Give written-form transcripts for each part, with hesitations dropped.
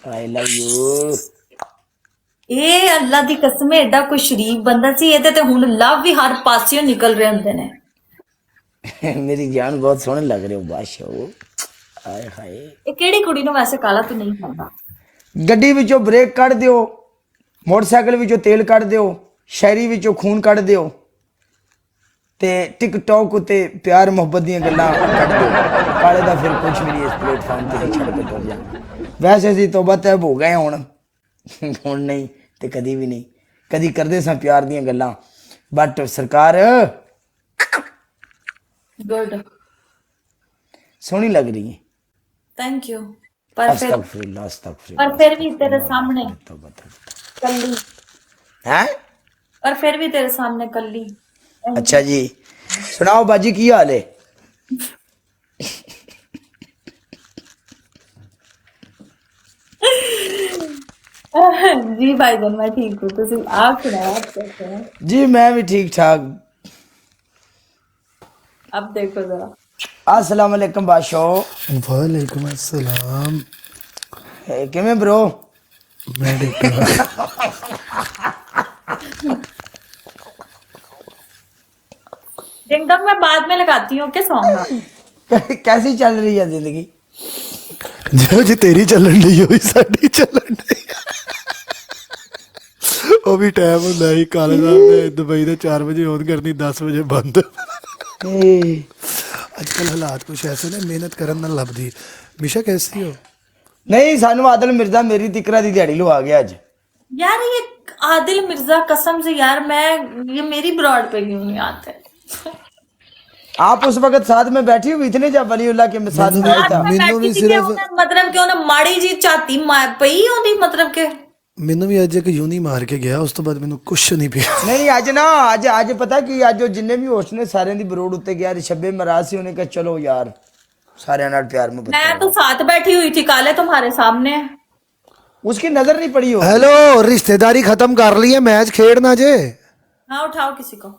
I love you. ਇਹ ਅੱਲਾ ਦੀ ਕਸਮ ਹੈ ਐਡਾ ਕੋਈ ਸ਼ਰੀਫ ਬੰਦਾ ਸੀ ਇਹਦੇ ਤੇ ਹੁਣ ਲਵ ਵੀ ਹਰ ਪਾਸਿਓਂ ਨਿਕਲ ਰਹੇ ਹੁੰਦੇ ਨੇ। मेरी जान बहुत सोहने लग रहे हो बादशाह। हाय हाय। ਇਹ ਕਿਹੜੀ ਕੁੜੀ ਨੂੰ ਵੈਸੇ ਕਾਲਾ ਤੂੰ ਨਹੀਂ ਖਾਂਦਾ? ਗੱਡੀ ਵਿੱਚੋਂ ਬ੍ਰੇਕ ਕੱਢ ਦਿਓ, ਮੋਟਰਸਾਈਕਲ ਵਿੱਚੋਂ ਤੇਲ ਕੱਢ ਦਿਓ, ਸ਼ਾਇਰੀ ਵਿੱਚੋਂ ਖੂਨ ਕੱਢ ਦਿਓ ਤੇ ਟਿਕਟੌਕ ਉਤੇ ਪਿਆਰ ਮੁਹੱਬਤ ਦੀਆਂ ਗੱਲਾਂ ਕੱਢ ਦਿਓ। ਕਾਲੇ ਦਾ ਫਿਰ ਕੁਝ ਵੀ ਨਹੀਂ ਇਸ ਪਲੇਟਫਾਰਮ ਤੇ ਛੱਡ ਕੇ ਤੁਰ ਜਾ। ਵੈਸੇ ਅਸੀਂ ਤੋਬਾ ਤੈਬ ਹੋ ਗਏ ਹੁਣ ਨਹੀਂ ਤੇ ਕਦੀ ਵੀ ਨਹੀਂ। ਕਦੀ ਕਰਦੇ ਸਾਂ ਪਿਆਰ ਦੀਆਂ ਗੱਲਾਂ ਬਟ ਸਰਕਾਰ ਗੁੱਡ, ਸੋਹਣੀ ਲੱਗ ਰਹੀ ਹੈ। Thank you. ਪਰ ਅਸਤਗਫਿरुल्लाह ਫਿਰ ਵੀ ਤੇਰੇ ਸਾਹਮਣੇ ਕੱਲੀ ਹੈ। ਪਰ ਫਿਰ ਵੀ ਤੇਰੇ ਸਾਹਮਣੇ ਕੱਲੀ। अच्छा जी सुनाओ बाजी की हाल है? जी भाईजान मैं ठीक हूँ, तुसी आप सुनाओ आप कैसे हैं? जी मैं भी ठीक ठाक। अब देखो जरा। अस्सलाम वालेकुम बादशाह। वालेकुम अस्सलाम। किवें ब्रो? मैं ठीक हूँ। डिंगडोंग मैं बाद में लगाती हूँ, क्या सॉन्ग? कैसी चल रही है जिंदगी? जो जी तेरी चलन डी होई साडी चलन डी। ਉਹ ਵੀ ਟਾਈਮ ਹੁੰਦਾ ਸੀ ਕਾਲੇ ਦਾ ਦੁਬਈ ਦੇ 4 ਵਜੇ ਔਨ ਕਰਨੀ 10 ਵਜੇ ਬੰਦ। ਅੱਜ ਕੱਲ ਹਾਲਾਤ ਕੁਛ ਐਸੇ ਨੇ ਮਿਹਨਤ ਕਰਨ ਨਾਲ ਲੱਭਦੀ। ਮਿਸ਼ਾ कैसी हो? नहीं सानू आदिल मिर्जा मेरी तिकरा दी दिहाड़ी लवा गया आज। यार ये आदिल मिर्जा कसम से यार मैं ये मेरी ब्रॉड पे क्यों नहीं आते? आप उस वक्त साथ में बैठी हुई थी ना जब वलीउल्लाह के साथ में आया था। ਮੈਨੂੰ ਵੀ ਸਿਰਫ मतलब कि ਉਹਨੇ ਮਾੜੀ ਜੀ ਝਾਤੀ ਪਈ ਉਹਦੀ ਮਤਲਬ ਕਿ ਮੈਨੂੰ ਵੀ ਅੱਜ ਇੱਕ ਯੂਨੀ ਮਾਰ ਕੇ ਗਿਆ, ਉਸ ਤੋਂ ਬਾਅਦ ਮੈਨੂੰ ਕੁਛ ਨਹੀਂ ਪਿਆ। नहीं अज ना अज पता कि अज जिन्ने भी होस्ट ने सारे दी बरोड उत्ते गया शब्बे मराज से उन्हें कहा चलो यार सारे नाल प्यार में मैं तो साथ बैठी हुई थी काले तुम्हारे सामने। उसकी नजर नहीं पड़ी हो। हेलो रिश्तेदारी खत्म कर ली है, मैच खेड़ना जे। हाँ उठाओ किसी को।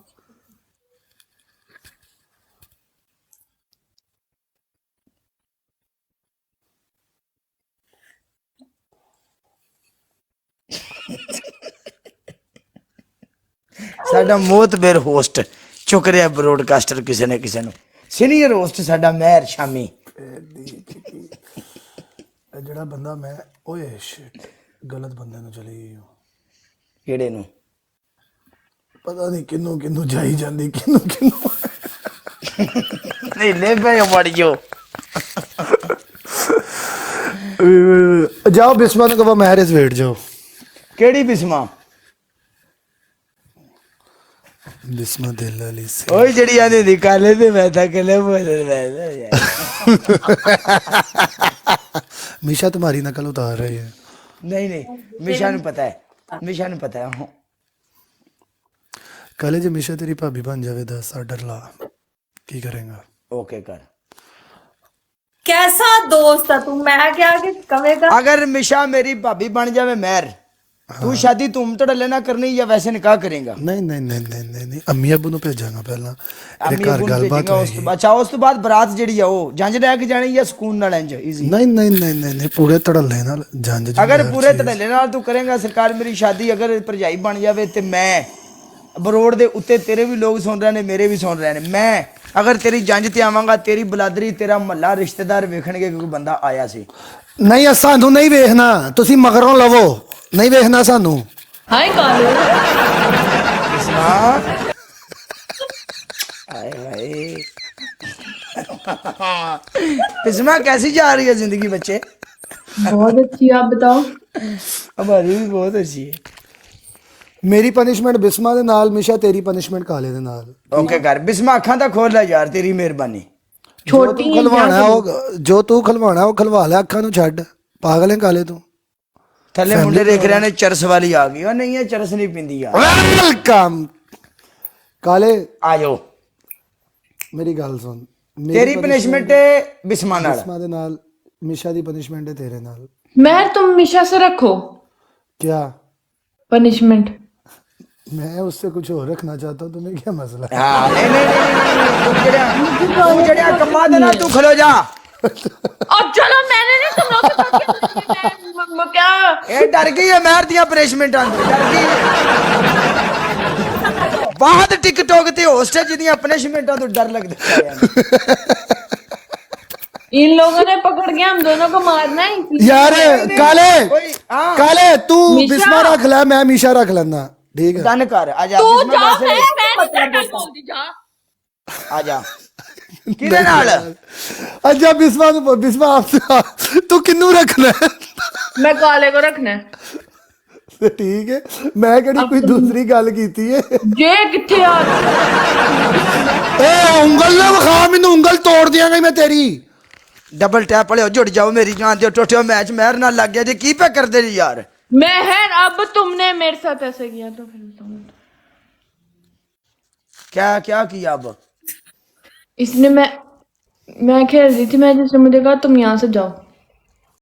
ਸਾਡਾ ਮੋਤਬਰ ਹੋਸਟ ਚੁੱਕ ਰਿਹਾ ਬ੍ਰੋਡਕਾਸਟਰ ਕਿਸੇ ਨੇ ਕਿਸੇ ਨੂੰ। ਸੀਨੀਅਰ ਹੋਸਟ ਸਾਡਾ ਮਹਿਰ ਸ਼ਾਮੀ। ਜਿਹੜਾ ਬੰਦਾ ਮੈਂ ਓਏ ਸ਼ਿਟ ਗਲਤ ਬੰਦੇ ਨੂੰ ਚਲੀ ਗਈ। ਕਿਹੜੇ ਨੂੰ? ਪਤਾ ਨਹੀਂ ਕਿੰਨੂੰ ਕਿੰਨੂੰ ਜਾਈ ਜਾਂਦੀ ਕਿੰਨੂੰ ਕਿੰਨੂੰ। ਨਹੀਂ ਲੈ ਪਏ ਮੜਿਓ। जाओ बिस्मा ने कहा मैरिज वेट जाओ। ਕਿਹੜੀ ਬਿਸਮਾ? बिस्मा दिल वाली से ਓਏ ਜਿਹੜੀ ਆਂਦੀ ਦੀ ਕਾਲੇ ਤੇ ਮੈਂ ਤਾਂ ਕੱਲੇ ਬੋਲ ਰਿਹਾ ਯਾਰ। मिशा तुम्हारी नकल उतार रही है। ਨਹੀਂ ਨਹੀਂ ਮਿਸ਼ਾ ਨੂੰ ਪਤਾ ਹੈ, ਮਿਸ਼ਾ ਨੂੰ ਪਤਾ ਹੈ। कल जो मिशा तेरी भाभी बन जावे 10 ऑर्डर ला की करेगा? ओके कर। कैसा दोस्त है तू? मैं क्या कि कहेगा अगर मिशा मेरी भाभी बन जावे महर तू शादी तुम तड़ले ना करनी या वैसे निकाह करेगा? नहीं नहीं नहीं नहीं नहीं नहीं अम्मी अबू ਨੂੰ ਭੇਜਾਂਗਾ ਪਹਿਲਾਂ ਇਹਦੇ अम्मी ਘਰ अब्बू ਗੱਲਬਾਤ भेजेगा उस ਹੋਏਗੀ। तो बाद। अच्छा उस तो बाद बारात ਜਿਹੜੀ ਆ ਉਹ ਜੰਜ ਲੈ ਕੇ ਜਾਣੀ ਜਾਂ ਸਕੂਨ ਨਾਲ ਇੰਜ ਈਜ਼ੀ? नहीं नहीं नहीं नहीं नहीं पूरे ਧੜੱਲੇ ਨਾਲ ਜੰਜ ਜੀ अगर पूरे तड़ले नाल तू करेगा सरकार मेरी शादी अगर भरजाई बन जावे ते मैं बरोड़ दे उत्ते तेरे भी लोग सुन रहे ने मेरे भी सुन रहे ने। मैं अगर तेरी जंज ते आवांगा तेरी बलादरी तेरा महल्ला रिश्तेदार वेखणगे कि कोई बंदा आया सी। नहीं ਸਾਨੂੰ नहीं ਵੇਖਣਾ ਤੁਸੀਂ ਮਗਰੋਂ ਲਵੋ नहीं ਵੇਖਣਾ ਸਾਨੂੰ। हाय काले बिस्मा कैसी जा रही है जिंदगी बच्चे? बहुत अच्छी, आप बताओ। हमारी भी बहुत अच्छी है। ਮੇਰੀ ਪਨਿਸ਼ਮੈਂਟ ਬਿਸਮਾ ਦੇ ਨਾਲ ਮਿਸ਼ਾ ਤੇਰੀ ਪਨਿਸ਼ਮੈਂਟ ਕਾਲੇ ਦੇ ਨਾਲ। ओके कर बिस्मा अखा तो खोल ले यार तेरी मेहरबानी। छोटी है ਖਲਵਾਣਾ ਉਹ ਜੋ ਤੂੰ ਖਲਵਾਣਾ ਉਹ ਖਲਵਾ ਲੈ ਅੱਖਾਂ ਨੂੰ ਛੱਡ ਪਾਗਲ ਹੈ ਕਾਲੇ ਤੂੰ। थले मुंडे देख रहे ने चरस वाली आ गई। और नहीं है चरस नहीं पींदी यार। वेलकम काले आ जाओ मेरी गल सुन। तेरी पनिशमेंट बिस्मा नाल। बिस्मा दे नाल मिशा दी पनिशमेंट है तेरे नाल। मैं तुम मिशा से रखो क्या पनिशमेंट। मैं उससे कुछ और रखना चाहता हूँ, तुम्हें क्या मसला है? हां नहीं नहीं नहीं तू जड़िया कमा देना तू खलो जा। और चलो मैंने नहीं तुम लोग से बात की, मैं क्या ਇਹ ਡਰ ਗਈ ਹੈ ਮਹਿਰ ਦੀਆਂ ਪਨਿਸ਼ਮੈਂਟਾਂ ਤੋਂ ਡਰ ਗਈ ਬਾਅਦ ਟਿਕਟੌਕ ਤੇ ਹੋਸਟ ਹੈ ਜਿਹਦੀਆਂ ਪਨਿਸ਼ਮੈਂਟਾਂ ਤੋਂ ਡਰ ਲੱਗਦਾ ਹੈ इन लोगों ने पकड़ के हम दोनों को मारना है इसलिए। ਯਾਰ ਕਾਲੇ ਕੋਈ ਹਾਂ ਕਾਲੇ ਤੂੰ मीशा। ਬਿਸਮਾ ਰੱਖ ਲੈ ਮੈਂ ਮੀਸ਼ਾ ਰੱਖ ਲੈਂਦਾ ਠੀਕ ਹੈ ਡਨ ਕਰ ਆ ਜਾ तू ਬਿਸਮਾ जा ਵੈਸੇ ਵੀ- मैं तेरे को बोलती जा ਆ ਜਾ ਕਿਹਦੇ ਨਾਲ ਅੱਛਾ ਬਿਸਮਾ ਨੂੰ ਬਿਸਮਾ ਤੂੰ ਕਿੰਨੂੰ ਰੱਖਣਾ ਹੈ? मैं काले को रखना है ਤੇ ਠੀਕ ਹੈ ਮੈਂ ਕਿਹੜੀ ਕੋਈ ਦੂਸਰੀ ਗੱਲ ਕੀਤੀ ਹੈ जे किथे आ ਏ ਉਂਗਲ ਨਾ ਵਿਖਾ ਮੈਨੂੰ ਉਂਗਲ ਤੋੜ ਦਿਆਂਗਾ ਮੈਂ ਤੇਰੀ ਡਬਲ ਟੈਪ ਵਾਲੇ ਜੁੜ ਜਾਓ ਮੇਰੀ ਜਾਨ ਤੇ ਟੋਟਿਓ ਮੈਚ ਮਹਿਰ ਨਾਲ ਲੱਗ ਗਿਆ ਜੇ ਕੀ ਪੈ ਕਰਦੇ ਜੀ ਯਾਰ मेहर अब तुमने मेरे साथ ऐसे किया तो फिर क्या किया अब इसने मैं खेल रही थी मैं जिसने मुझे कहा तुम यहाँ से जाओ